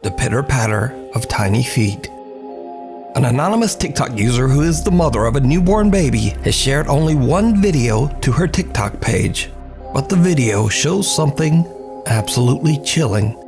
the pitter-patter of tiny feet. An anonymous TikTok user who is the mother of a newborn baby has shared only one video to her TikTok page, but the video shows something absolutely chilling.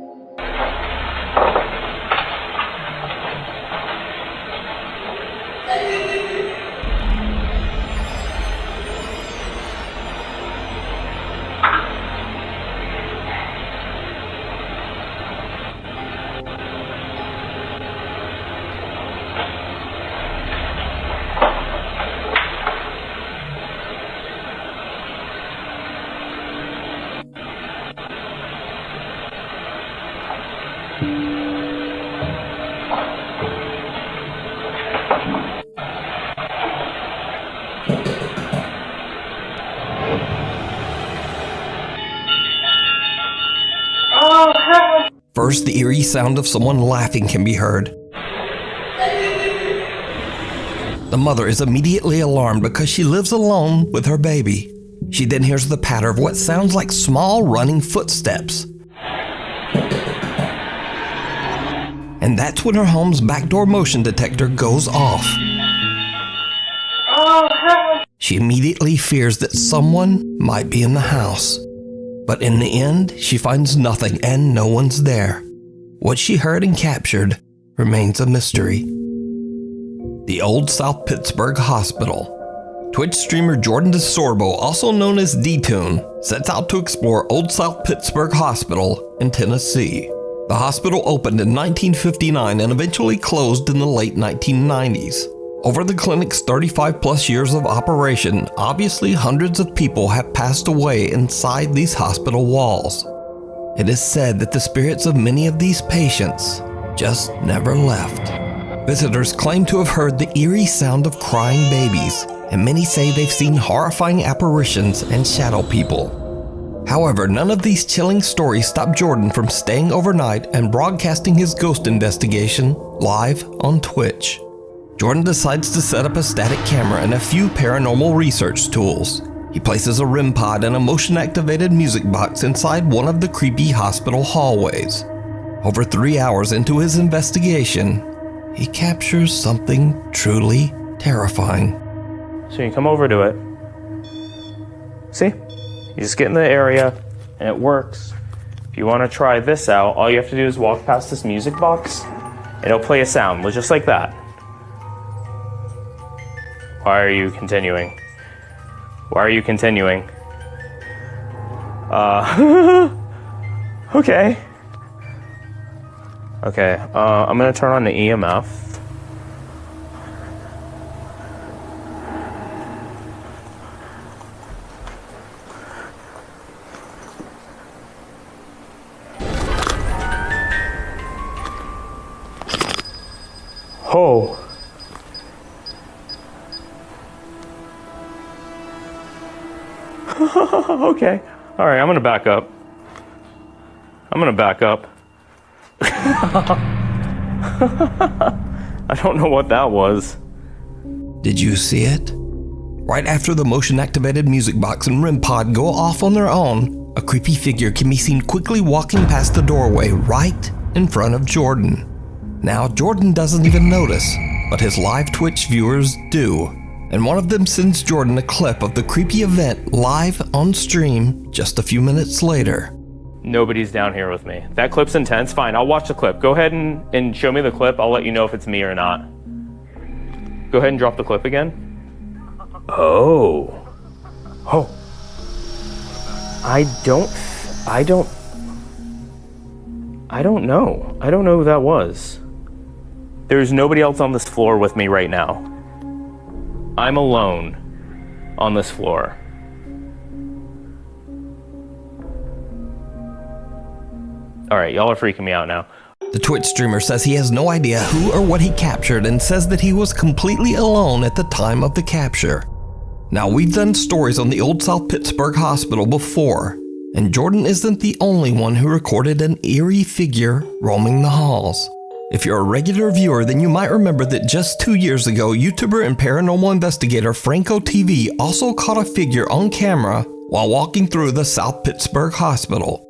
First, the eerie sound of someone laughing can be heard. The mother is immediately alarmed because she lives alone with her baby. She then hears the patter of what sounds like small running footsteps. And that's when her home's backdoor motion detector goes off. She immediately fears that someone might be in the house. But in the end, she finds nothing and no one's there. What she heard and captured remains a mystery. The Old South Pittsburgh Hospital. Twitch streamer Jordan DeSorbo, also known as D-Tune, sets out to explore Old South Pittsburgh Hospital in Tennessee. The hospital opened in 1959 and eventually closed in the late 1990s. Over the clinic's 35-plus years of operation, obviously hundreds of people have passed away inside these hospital walls. It is said that the spirits of many of these patients just never left. Visitors claim to have heard the eerie sound of crying babies, and many say they've seen horrifying apparitions and shadow people. However, none of these chilling stories stop Jordan from staying overnight and broadcasting his ghost investigation live on Twitch. Jordan decides to set up a static camera and a few paranormal research tools. He places a REM pod and a motion-activated music box inside one of the creepy hospital hallways. Over 3 hours into his investigation, he captures something truly terrifying. So you come over to it. See? You just get in the area, and it works. If you want to try this out, all you have to do is walk past this music box, and it'll play a sound, just like that. Why are you continuing? Why are you continuing? Okay. Okay, I'm gonna turn on the EMF. Oh. Okay. All right, I'm gonna back up. I don't know what that was. Did you see it? Right after the motion-activated music box and REM pod go off on their own, a creepy figure can be seen quickly walking past the doorway right in front of Jordan. Now, Jordan doesn't even notice, but his live Twitch viewers do. And one of them sends Jordan a clip of the creepy event live on stream just a few minutes later. Nobody's down here with me. That clip's intense. Fine, I'll watch the clip. Go ahead and show me the clip. I'll let you know if it's me or not. Go ahead and drop the clip again. Oh. I don't know. I don't know who that was. There's nobody else on this floor with me right now. I'm alone on this floor. All right, y'all are freaking me out now. The Twitch streamer says he has no idea who or what he captured and says that he was completely alone at the time of the capture. Now, we've done stories on the Old South Pittsburgh Hospital before, and Jordan isn't the only one who recorded an eerie figure roaming the halls. If you're a regular viewer, then you might remember that just 2 years ago, YouTuber and paranormal investigator Franco TV also caught a figure on camera while walking through the South Pittsburgh Hospital.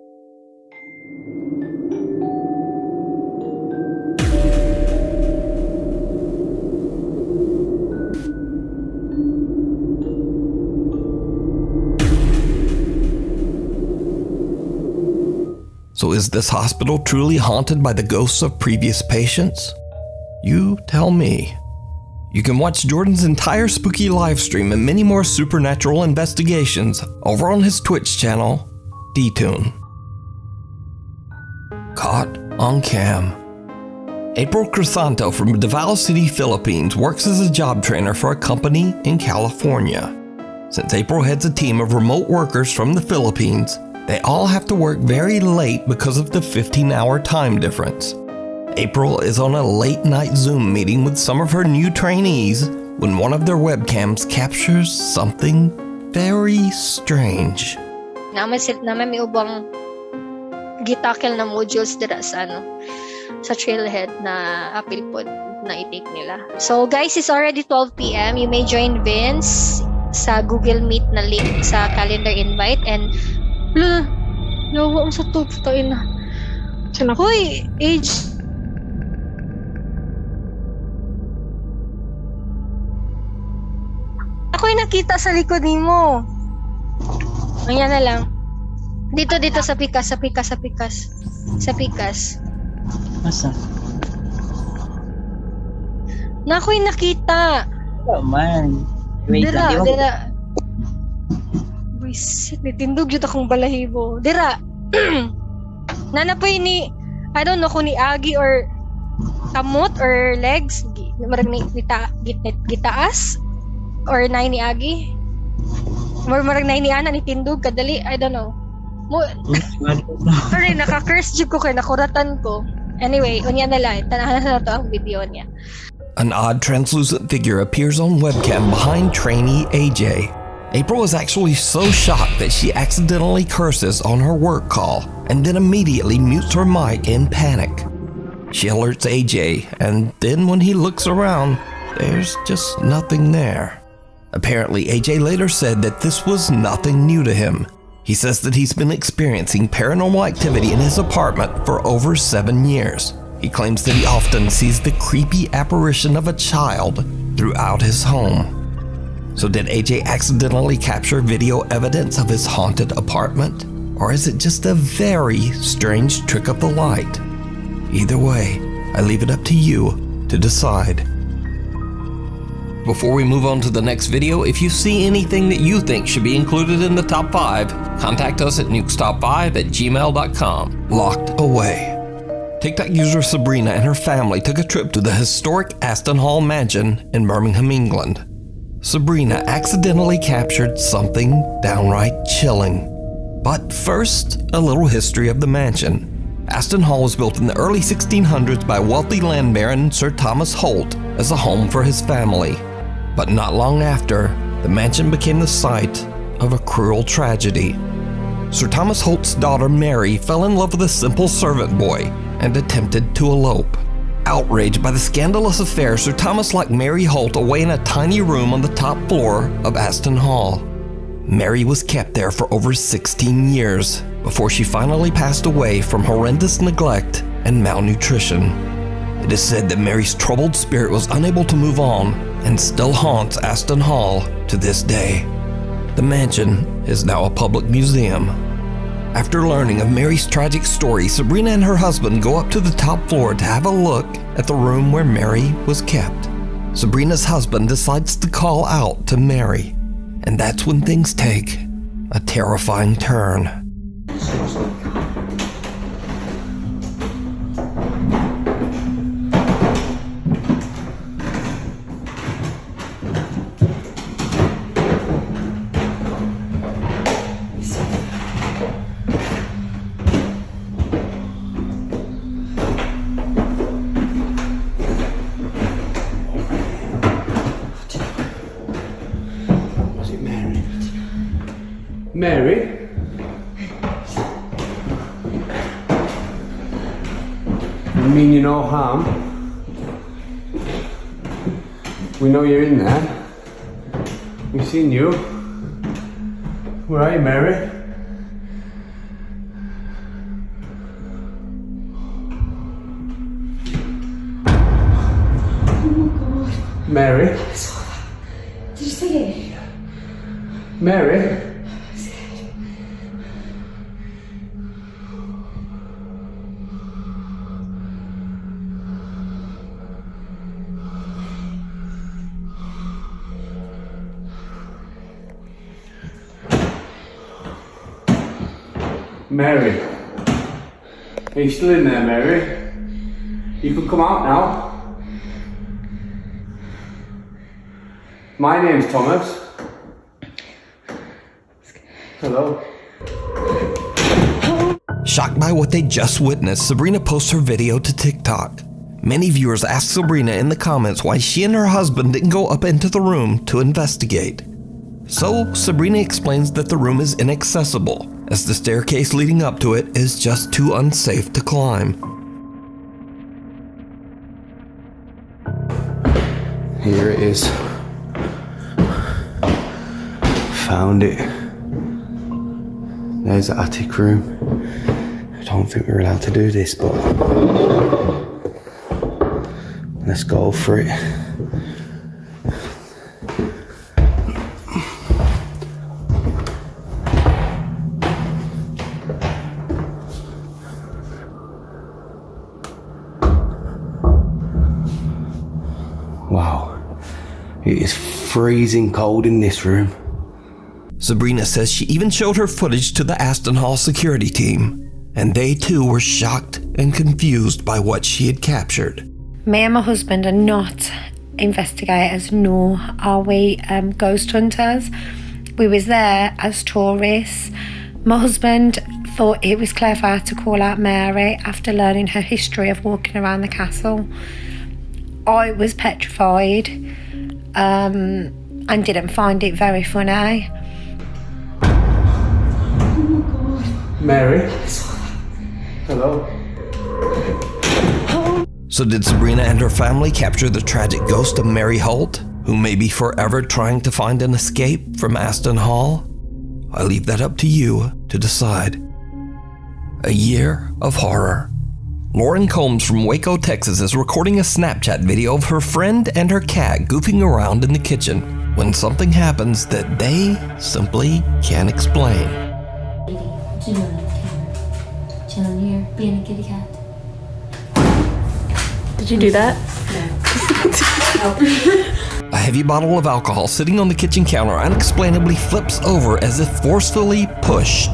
So is this hospital truly haunted by the ghosts of previous patients? You tell me. You can watch Jordan's entire spooky live stream and many more supernatural investigations over on his Twitch channel, DTune. Caught on Cam. April Crisanto from Davao City, Philippines works as a job trainer for a company in California. Since April heads a team of remote workers from the Philippines, they all have to work very late because of the 15-hour time difference. April is on a late-night Zoom meeting with some of her new trainees when one of their webcams captures something very strange. Naman may ubang gitakil na modules dira sa trailhead na appeal pod na i-take nila. So guys, it's already 12 p.m. You may join Vince sa Google Meet na link sa calendar invite and yawa sa tutoy na. Hoy, age. Ako'y nakita sa likod nimo. Ayan na lang. Dito sa pikas. Masa? Na ako'y nakita. Oh man. Wait lang. Dira. Buisit, nitindog yun akong balahibo. Dira. Nanapoy ni, I don't know kung ni Agi or kamot or legs. Marag gitaas. Or nai ni Agi. Marag nai ni Ana, nitindog, kadali, I don't know. Sorry, naka-curse jud ko kay nakuratan ko. Anyway, unya na lang. Tanahan na to ang video niya. An odd translucent figure appears on webcam behind trainee AJ. April is actually so shocked that she accidentally curses on her work call and then immediately mutes her mic in panic. She alerts AJ, and then when he looks around, there's just nothing there. Apparently, AJ later said that this was nothing new to him. He says that he's been experiencing paranormal activity in his apartment for over 7 years. He claims that he often sees the creepy apparition of a child throughout his home. So did AJ accidentally capture video evidence of his haunted apartment? Or is it just a very strange trick of the light? Either way, I leave it up to you to decide. Before we move on to the next video, if you see anything that you think should be included in the top 5, contact us at nukestop5@gmail.com. Locked away. TikTok user Sabrina and her family took a trip to the historic Aston Hall mansion in Birmingham, England. Sabrina accidentally captured something downright chilling. But first, a little history of the mansion. Aston Hall was built in the early 1600s by wealthy land baron Sir Thomas Holt as a home for his family. But not long after, the mansion became the site of a cruel tragedy. Sir Thomas Holt's daughter Mary fell in love with a simple servant boy and attempted to elope. Outraged by the scandalous affair, Sir Thomas locked Mary Holt away in a tiny room on the top floor of Aston Hall. Mary was kept there for over 16 years before she finally passed away from horrendous neglect and malnutrition. It is said that Mary's troubled spirit was unable to move on and still haunts Aston Hall to this day. The mansion is now a public museum. After learning of Mary's tragic story, Sabrina and her husband go up to the top floor to have a look at the room where Mary was kept. Sabrina's husband decides to call out to Mary, and that's when things take a terrifying turn. Mary? You mean you no harm? We know you're in there. We've seen you. Where are you, Mary? Oh my God. Mary? I saw that. Did you see it? Mary? I'm scared. Mary. Are you still in there, Mary? You can come out now. My name's Thomas. Hello. Shocked by what they just witnessed, Sabrina posts her video to TikTok. Many viewers ask Sabrina in the comments why she and her husband didn't go up into the room to investigate. So Sabrina explains that the room is inaccessible, as the staircase leading up to it is just too unsafe to climb. Here it is. Found it. There's the attic room. I don't think we're allowed to do this, but let's go for it. Wow, it is freezing cold in this room. Sabrina says she even showed her footage to the Aston Hall security team, and they too were shocked and confused by what she had captured. Me and my husband are not investigators, nor are we ghost hunters. We was there as tourists. My husband thought it was clever to call out Mary after learning her history of walking around the castle. I was petrified and didn't find it very funny. Mary? Hello? So did Sabrina and her family capture the tragic ghost of Mary Holt, who may be forever trying to find an escape from Aston Hall? I leave that up to you to decide. A year of horror. Lauren Combs from Waco, Texas is recording a Snapchat video of her friend and her cat goofing around in the kitchen when something happens that they simply can't explain. What you doing on the camera? Chilling here, being a kitty cat. Did you do that? A heavy bottle of alcohol sitting on the kitchen counter unexplainably flips over as if forcefully pushed.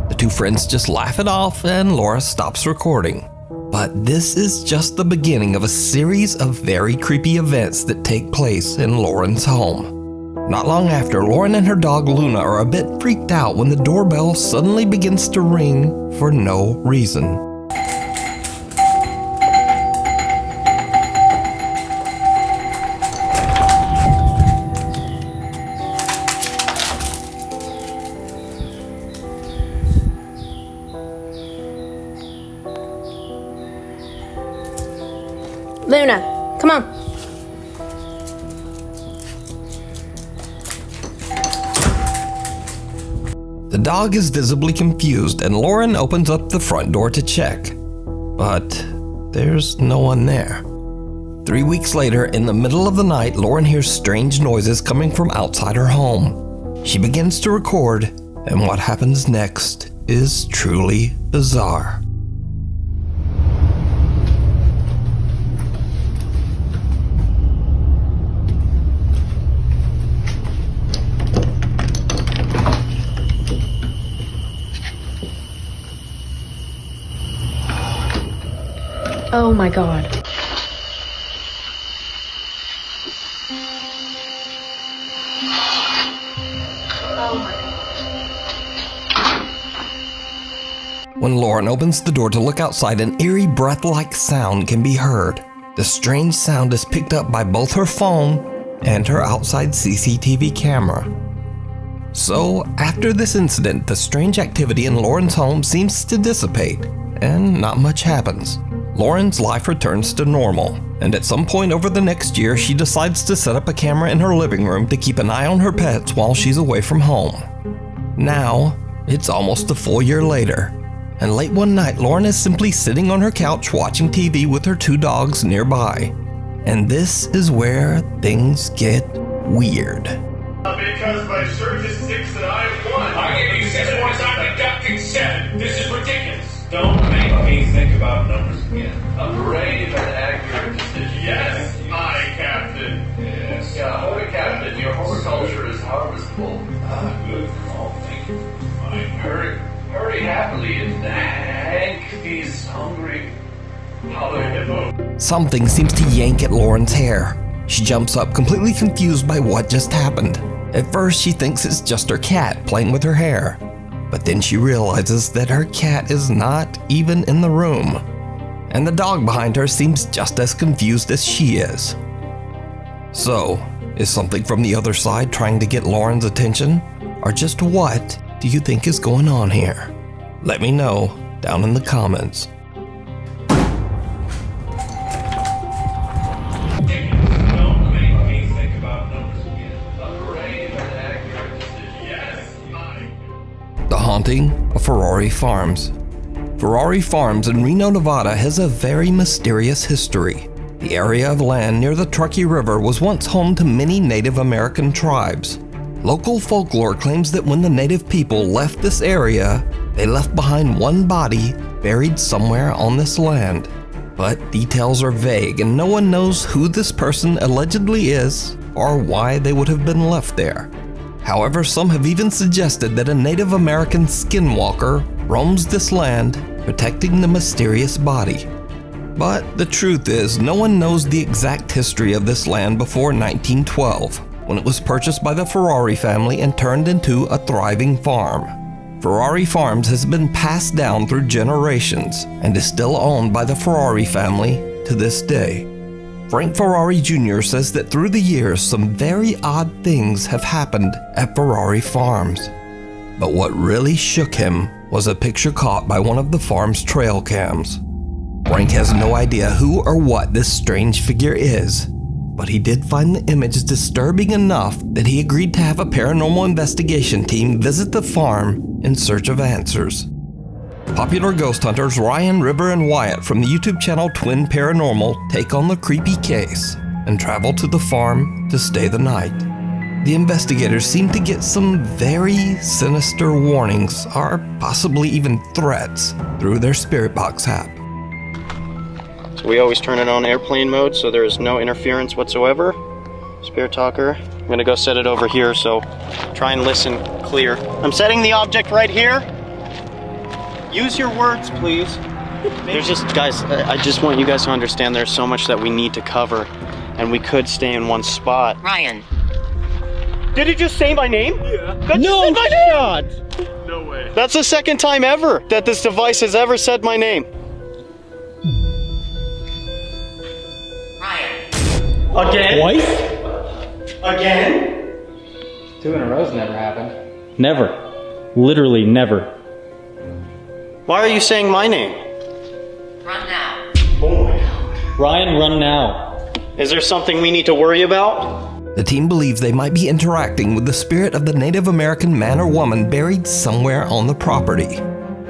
The two friends just laugh it off and Laura stops recording. But this is just the beginning of a series of very creepy events that take place in Lauren's home. Not long after, Lauren and her dog Luna are a bit freaked out when the doorbell suddenly begins to ring for no reason. Luna, come on. The dog is visibly confused and Lauren opens up the front door to check. But there's no one there. 3 weeks later, in the middle of the night, Lauren hears strange noises coming from outside her home. She begins to record, and what happens next is truly bizarre. Oh my god. When Lauren opens the door to look outside, an eerie breath-like sound can be heard. The strange sound is picked up by both her phone and her outside CCTV camera. So, after this incident, the strange activity in Lauren's home seems to dissipate, and not much happens. Lauren's life returns to normal, and at some point over the next year, she decides to set up a camera in her living room to keep an eye on her pets while she's away from home. Now, it's almost a full year later, and late one night, Lauren is simply sitting on her couch watching TV with her two dogs nearby. And this is where things get weird. Because my search is 6 and I have 1. I gave you 6 points, I'm deducting 7. This is ridiculous. Don't make me think about numbers again. A brave and accurate decision. Yes, my captain. Yes. Yeah, holy captain, your horticulture is harvestable. Ah, good. Oh, thank you. Fine. very happily if Hank is hungry. Holler hippo. Something seems to yank at Lauren's hair. She jumps up, completely confused by what just happened. At first, she thinks it's just her cat playing with her hair. But then she realizes that her cat is not even in the room. And the dog behind her seems just as confused as she is. So, is something from the other side trying to get Lauren's attention? Or just what do you think is going on here? Let me know down in the comments. Don't make me think about numbers again. A brave and accurate decision. Yes, Mike. The Haunting of Ferrari Farms. Ferrari Farms in Reno, Nevada has a very mysterious history. The area of land near the Truckee River was once home to many Native American tribes. Local folklore claims that when the native people left this area, they left behind one body buried somewhere on this land. But details are vague and no one knows who this person allegedly is or why they would have been left there. However, some have even suggested that a Native American skinwalker roams this land, protecting the mysterious body. But the truth is, no one knows the exact history of this land before 1912, when it was purchased by the Ferrari family and turned into a thriving farm. Ferrari Farms has been passed down through generations and is still owned by the Ferrari family to this day. Frank Ferrari Jr. says that through the years, some very odd things have happened at Ferrari Farms. But what really shook him was a picture caught by one of the farm's trail cams. Frank has no idea who or what this strange figure is, but he did find the image disturbing enough that he agreed to have a paranormal investigation team visit the farm in search of answers. Popular ghost hunters Ryan, River, and Wyatt from the YouTube channel Twin Paranormal take on the creepy case and travel to the farm to stay the night. The investigators seem to get some very sinister warnings, or possibly even threats, through their spirit box app. So we always turn it on airplane mode so there is no interference whatsoever. Spirit talker. I'm gonna go set it over here, so try and listen clear. I'm setting the object right here. Use your words, please. There's just, guys, I just want you guys to understand there's so much that we need to cover, and we could stay in one spot. Ryan. Did he just say my name? Yeah. That no shot! No way. That's the second time ever that this device has ever said my name. Ryan. Again? Twice? Again? 2 in a row's never happened. Never. Literally never. Why are you saying my name? Run now. Oh my God. Ryan, run now. Is there something we need to worry about? The team believes they might be interacting with the spirit of the Native American man or woman buried somewhere on the property.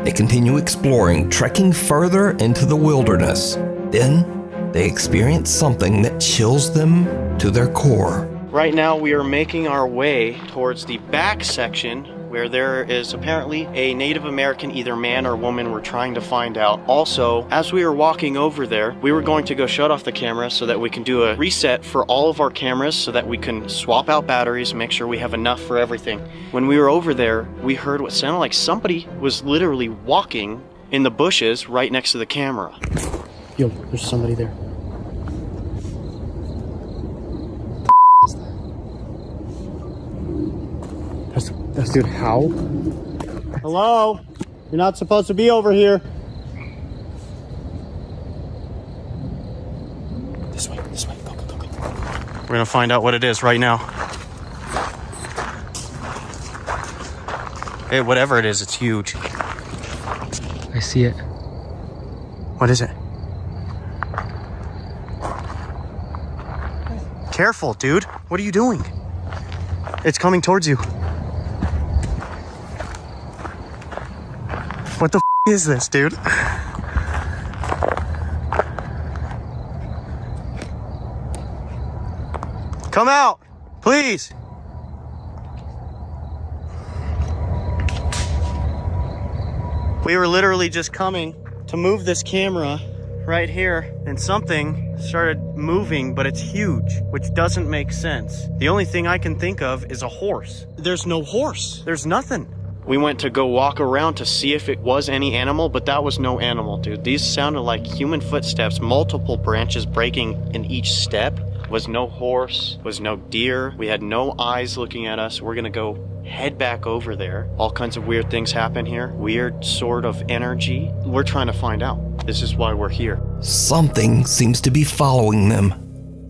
They continue exploring, trekking further into the wilderness. Then, they experience something that chills them to their core. Right now we are making our way towards the back section where there is apparently a Native American, either man or woman, we're trying to find out. Also, as we were walking over there, we were going to go shut off the camera so that we can do a reset for all of our cameras so that we can swap out batteries, make sure we have enough for everything. When we were over there, we heard what sounded like somebody was literally walking in the bushes right next to the camera. Yo, there's somebody there. That's dude, how? Hello? You're not supposed to be over here. This way, go. We're gonna find out what it is right now. Hey, whatever it is, it's huge. I see it. What is it? Careful, dude. What are you doing? It's coming towards you. What the f is this, dude? Come out, please. We were literally just coming to move this camera right here, and something started moving, but it's huge, which doesn't make sense. The only thing I can think of is a horse. There's no horse. There's nothing. We went to go walk around to see if it was any animal, but that was no animal, dude. These sounded like human footsteps, multiple branches breaking in each step. Was no horse, was no deer. We had no eyes looking at us. We're gonna go head back over there. All kinds of weird things happen here. Weird sort of energy. We're trying to find out. This is why we're here. Something seems to be following them.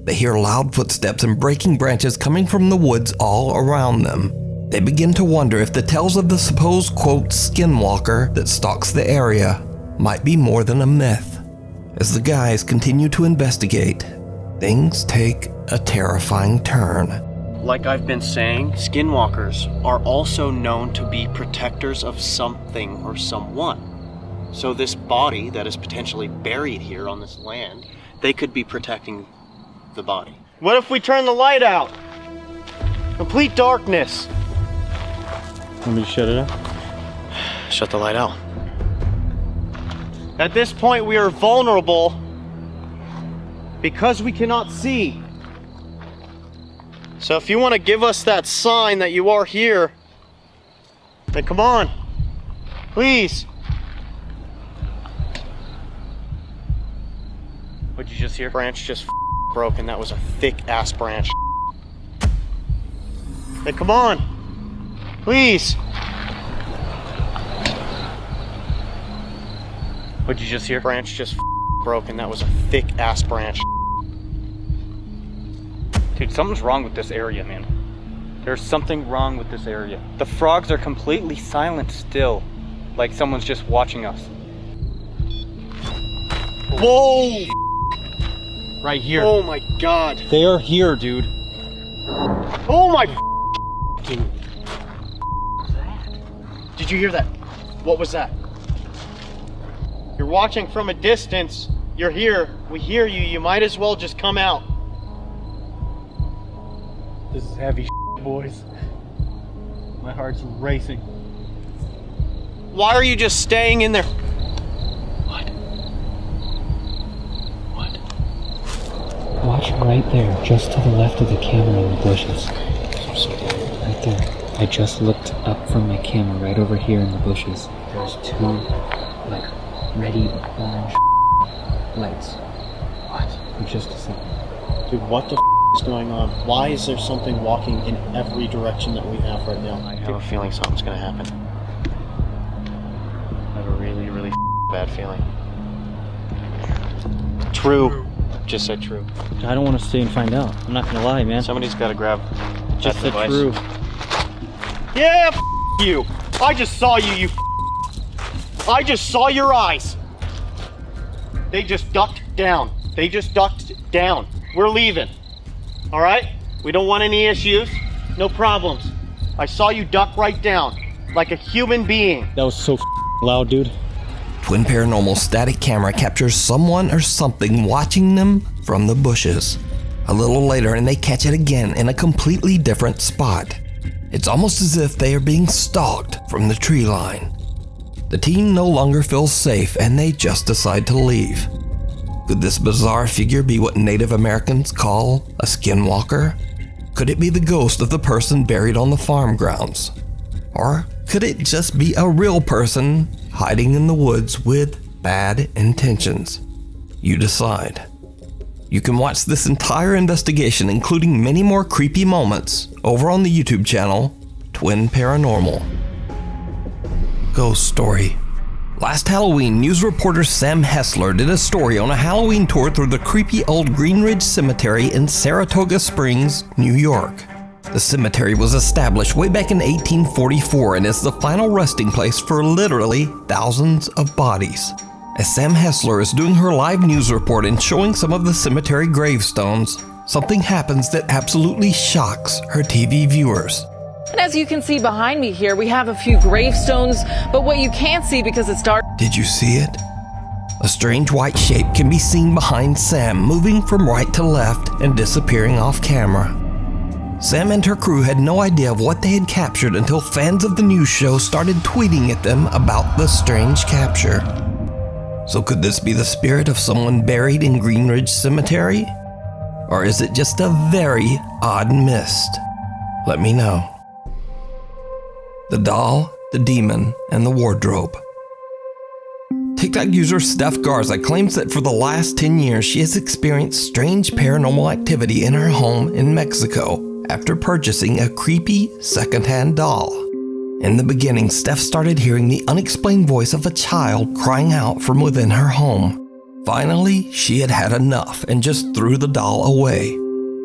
They hear loud footsteps and breaking branches coming from the woods all around them. They begin to wonder if the tales of the supposed, quote, skinwalker that stalks the area might be more than a myth. As the guys continue to investigate, things take a terrifying turn. Like I've been saying, skinwalkers are also known to be protectors of something or someone. So this body that is potentially buried here on this land, they could be protecting the body. What if we turn the light out? Complete darkness. Want me to shut it up? Shut the light out. At this point, we are vulnerable because we cannot see. So if you want to give us that sign that you are here, then come on, please. What'd you just hear? Branch just broke, and that was a thick ass branch. Then come on, please. What'd you just hear? Branch just broke, and that was a thick ass branch. Dude, something's wrong with this area, man. There's something wrong with this area. The frogs are completely silent still, like someone's just watching us. Whoa! Right here. Oh my god. They are here, dude. Oh my dude. Did you hear that? What was that? You're watching from a distance. You're here. We hear you. You might as well just come out. This is heavy boys. My heart's racing. Why are you just staying in there? Watch right there, just to the left of the camera in the bushes. Right there. I just looked up from my camera right over here in the bushes. There's two, like, ready orange lights. What? Just a second. Dude, what the is going on? Why is there something walking in every direction that we have right now? I have a feeling something's gonna happen. I have a really, really bad feeling. True. Just said true. I don't want to stay and find out. I'm not gonna lie, man. Somebody's gotta grab Just that the device. true. Yeah, you. I just saw you, you. I just saw your eyes. They just ducked down. They just ducked down. We're leaving. All right? We don't want any issues. No problems. I saw you duck right down, like a human being. That was so loud, dude. Twin Paranormal's static camera captures someone or something watching them from the bushes. A little later, and they catch it again in a completely different spot. It's almost as if they are being stalked from the tree line. The team no longer feels safe, and they just decide to leave. Could this bizarre figure be what Native Americans call a skinwalker? Could it be the ghost of the person buried on the farm grounds? Or could it just be a real person hiding in the woods with bad intentions? You decide. You can watch this entire investigation, including many more creepy moments, over on the YouTube channel, Twin Paranormal. Ghost Story. Last Halloween, news reporter Sam Hessler did a story on a Halloween tour through the creepy old Green Ridge Cemetery in Saratoga Springs, New York. The cemetery was established way back in 1844 and is the final resting place for literally thousands of bodies. As Sam Hessler is doing her live news report and showing some of the cemetery gravestones, something happens that absolutely shocks her TV viewers. And as you can see behind me here, we have a few gravestones, but what you can't see because it's dark. Did you see it? A strange white shape can be seen behind Sam, moving from right to left and disappearing off camera. Sam and her crew had no idea of what they had captured until fans of the news show started tweeting at them about the strange capture. So could this be the spirit of someone buried in Green Ridge Cemetery? Or is it just a very odd mist? Let me know. The doll the demon, and the wardrobe. TikTok user Steph Garza claims that for the last 10 years she has experienced strange paranormal activity in her home in Mexico after purchasing a creepy secondhand doll. In the beginning, Steph started hearing the unexplained voice of a child crying out from within her home. Finally, she had had enough and just threw the doll away.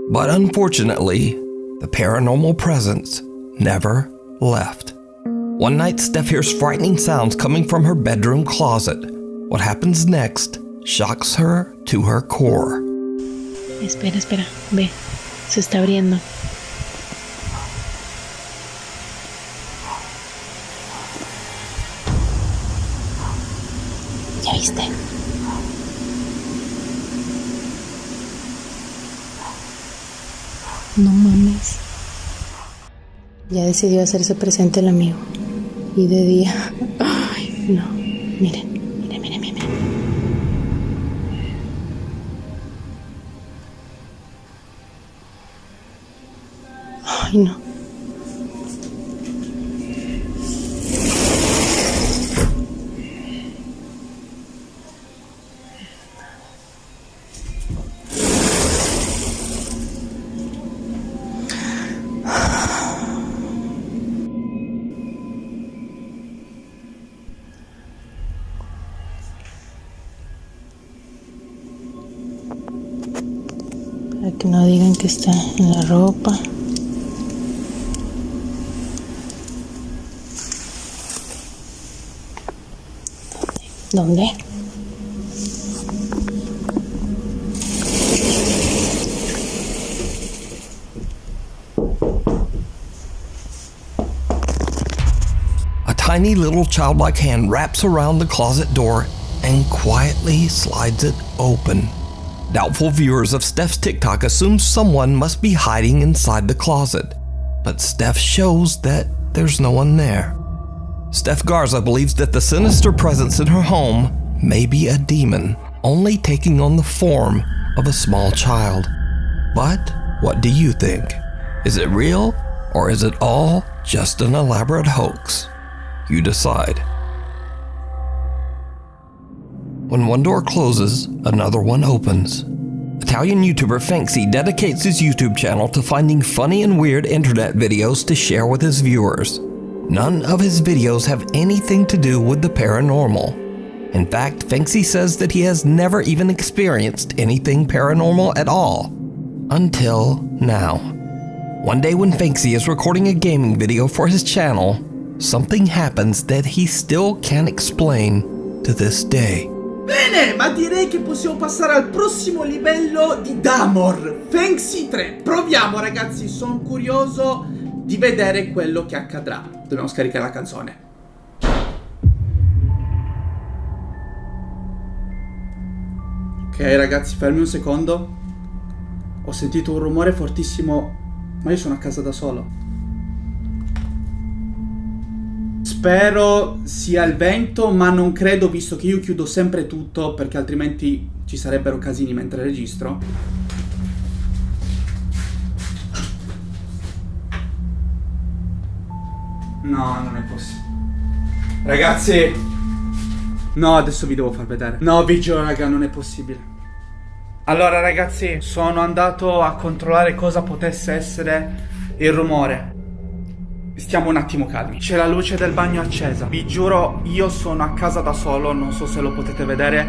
But unfortunately, the paranormal presence never left. One night, Steph hears frightening sounds coming from her bedroom closet. What happens next shocks her to her core. Espera, ve, se está abriendo. ¿Ya viste? No mames. Ya decidió hacerse presente el amigo. Y de día. Ay, no. Miren. Ay, no. Para que no digan que está en la ropa. ¿Dónde? A tiny little childlike hand wraps around the closet door and quietly slides it open. Doubtful viewers of Steph's TikTok assume someone must be hiding inside the closet, but Steph shows that there's no one there. Steph Garza believes that the sinister presence in her home may be a demon, only taking on the form of a small child. But what do you think? Is it real, or is it all just an elaborate hoax? You decide. When one door closes, another one opens. Italian YouTuber Fanksy dedicates his YouTube channel to finding funny and weird internet videos to share with his viewers. None of his videos have anything to do with the paranormal. In fact, Fanksy says that he has never even experienced anything paranormal at all. Until now. One day when Fanksy is recording a gaming video for his channel, something happens that he still can't explain to this day. Bene, ma direi che possiamo passare al prossimo livello di Damor, Fanksy 3. Proviamo ragazzi, sono curioso di vedere quello che accadrà. Dobbiamo scaricare la canzone. Ok ragazzi, fermi un secondo. Ho sentito un rumore fortissimo, ma io sono a casa da solo. Spero sia il vento, ma non credo, visto che io chiudo sempre tutto, perché altrimenti ci sarebbero casini mentre registro. No, non è possibile. Ragazzi, no, adesso vi devo far vedere. No, vi giuro raga, non è possibile. Allora ragazzi, sono andato a controllare cosa potesse essere il rumore. Stiamo un attimo calmi. C'è la luce del bagno accesa. Vi giuro, io sono a casa da solo, non so se lo potete vedere.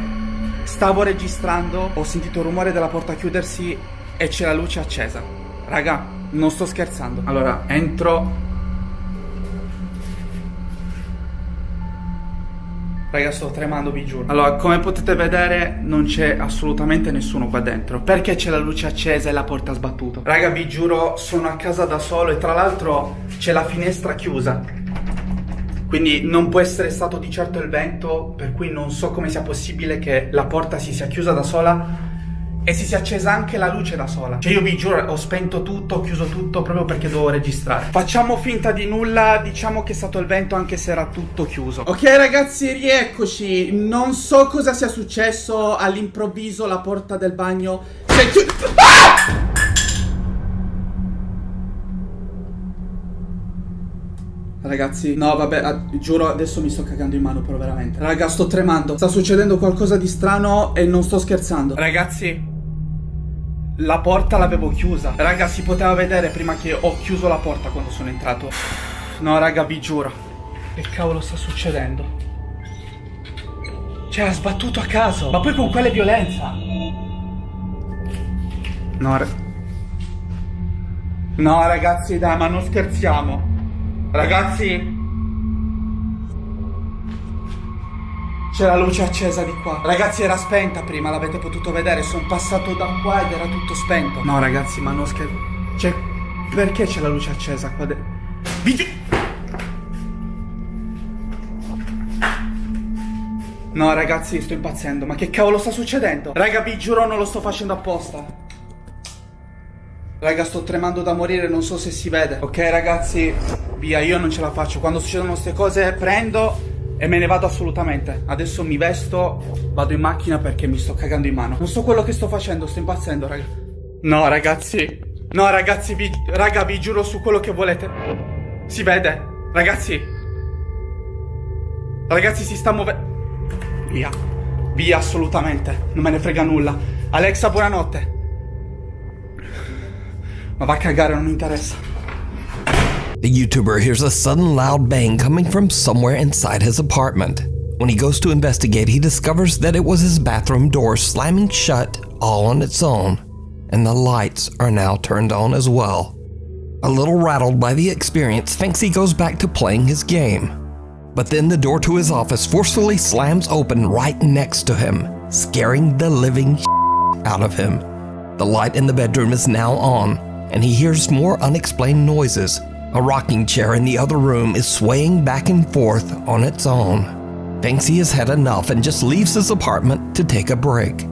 Stavo registrando, ho sentito il rumore della porta chiudersi e c'è la luce accesa. Raga, non sto scherzando. Allora, entro. Raga, sto tremando, vi giuro. Allora, come potete vedere, non c'è assolutamente nessuno qua dentro. Perché c'è la luce accesa e la porta sbattuta? Raga, vi giuro, sono a casa da solo e tra l'altro c'è la finestra chiusa. Quindi non può essere stato di certo il vento, per cui non so come sia possibile che la porta si sia chiusa da sola e si sia accesa anche la luce da sola. Cioè io vi giuro, ho spento tutto, ho chiuso tutto proprio perché dovevo registrare. Facciamo finta di nulla, diciamo che è stato il vento anche se era tutto chiuso. Ok ragazzi, rieccoci. Non so cosa sia successo, all'improvviso la porta del bagno si è chiusa. Ah! Ragazzi, no vabbè, giuro adesso mi sto cagando in mano però veramente. Raga, sto tremando. Sta succedendo qualcosa di strano e non sto scherzando. Ragazzi, la porta l'avevo chiusa. Raga, si poteva vedere prima che ho chiuso la porta quando sono entrato. No, raga, vi giuro. Che cavolo sta succedendo? Cioè, ha sbattuto a caso. Ma poi con quale violenza? No, ragazzi, dai, ma non scherziamo. Ragazzi, c'è la luce accesa di qua. Ragazzi, era spenta prima, l'avete potuto vedere. Sono passato da qua ed era tutto spento. No, ragazzi, ma non scherzo. Cioè, perché c'è la luce accesa qua dentro? No, ragazzi, sto impazzendo. Ma che cavolo sta succedendo? Raga, vi giuro non lo sto facendo apposta. Raga, sto tremando da morire, non so se si vede. Ok, ragazzi, via, io non ce la faccio. Quando succedono queste cose prendo e me ne vado assolutamente. Adesso mi vesto, vado in macchina perché mi sto cagando in mano. Non so quello che sto facendo, sto impazzendo, raga. No, ragazzi. No, ragazzi, raga, vi giuro su quello che volete. Si vede. Ragazzi. Ragazzi, si sta muovendo. Via. Via, assolutamente. Non me ne frega nulla. Alexa, buonanotte. Ma va a cagare, non mi interessa. The YouTuber hears a sudden loud bang coming from somewhere inside his apartment. When he goes to investigate, he discovers that it was his bathroom door slamming shut all on its own, and the lights are now turned on as well. A little rattled by the experience, Finksy goes back to playing his game. But then the door to his office forcefully slams open right next to him, scaring the living out of him. The light in the bedroom is now on, and he hears more unexplained noises. A rocking chair in the other room is swaying back and forth on its own. Finksy has had enough and just leaves his apartment to take a break.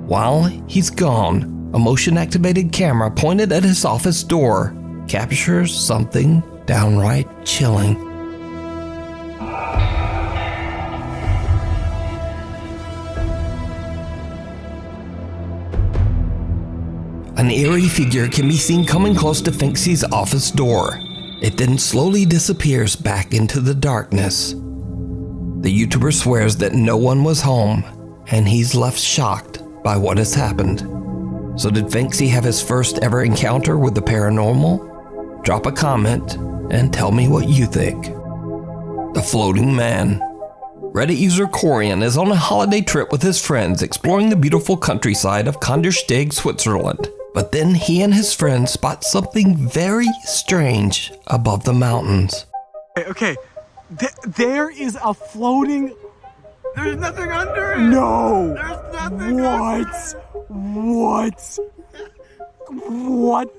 While he's gone, a motion-activated camera pointed at his office door captures something downright chilling. An eerie figure can be seen coming close to Finksy's office door. It then slowly disappears back into the darkness. The YouTuber swears that no one was home, and he's left shocked by what has happened. So did Finksy have his first ever encounter with the paranormal? Drop a comment and tell me what you think. The Floating Man. Reddit user Corian is on a holiday trip with his friends exploring the beautiful countryside of Kandersteg, Switzerland. But then he and his friends spot something very strange above the mountains. Okay. There is a floating... There's nothing under it! No! There's nothing under it! What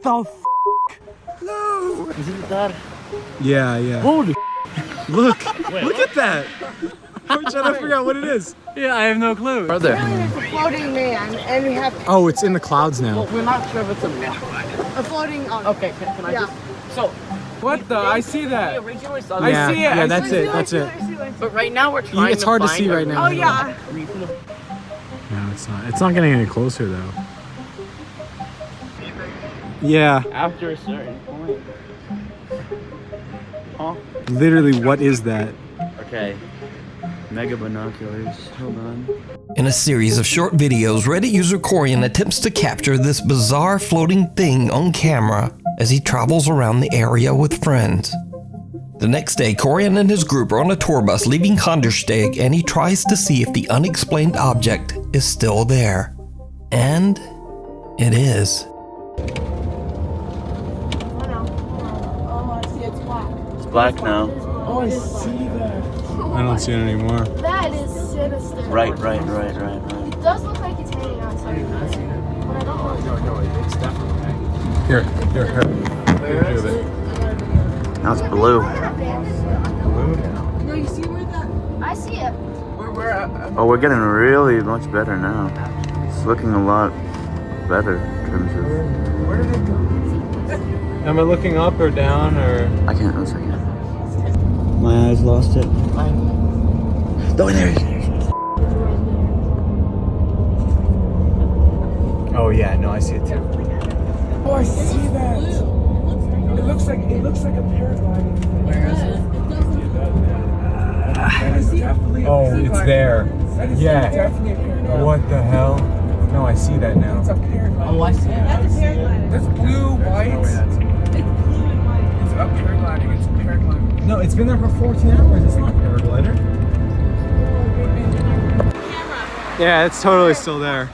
the f***? No! Is it that? Yeah. Holy Look! Look at that! I'm trying to figure out what it is. Yeah, I have no clue. It's a floating man, and we have... Oh, it's in the clouds now. Well, we're not sure if it's a man. A floating... Okay, can I just... So... What the? I see that. We originally saw I see it. Yeah, that's it. But right now we're trying It's hard to see right now. Oh, yeah. No, it's not. It's not getting any closer, though. Yeah. After a certain point. Huh? Literally, what is that? Okay. Mega binoculars. Hold on. In a series of short videos, Reddit user Corian attempts to capture this bizarre floating thing on camera as he travels around the area with friends. The next day, Corian and his group are on a tour bus leaving Kandersteg, and he tries to see if the unexplained object is still there. And it is. Oh, I see it's black. It's black now. Oh, I see that. I don't see it anymore. That is sinister. Right. It does look like it's hanging on something. But I don't know. No, it's definitely hanging. Here. Where is it? Now it's blue. No, you see where that... I see it. Oh, we're getting really much better now. It's looking a lot better in terms of... Where did it go? Am I looking up or down or... I can't, 1 second. My eyes lost it. No, there it is. Oh yeah, no, I see it too. Oh, I see that. It looks like a paragliding thing. Where is it? Oh, it's there. Yeah. What the hell? No, I see that now. Oh, I see it. That's blue, white. It's up paragliding. It's paragliding. No, it's been there for 14 hours. It's not paraglider. Yeah, it's totally still there.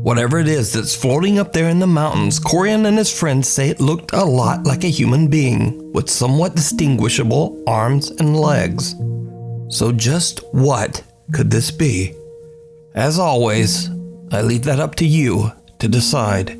Whatever it is that's floating up there in the mountains, Corian and his friends say it looked a lot like a human being with somewhat distinguishable arms and legs. So just what could this be? As always, I leave that up to you to decide.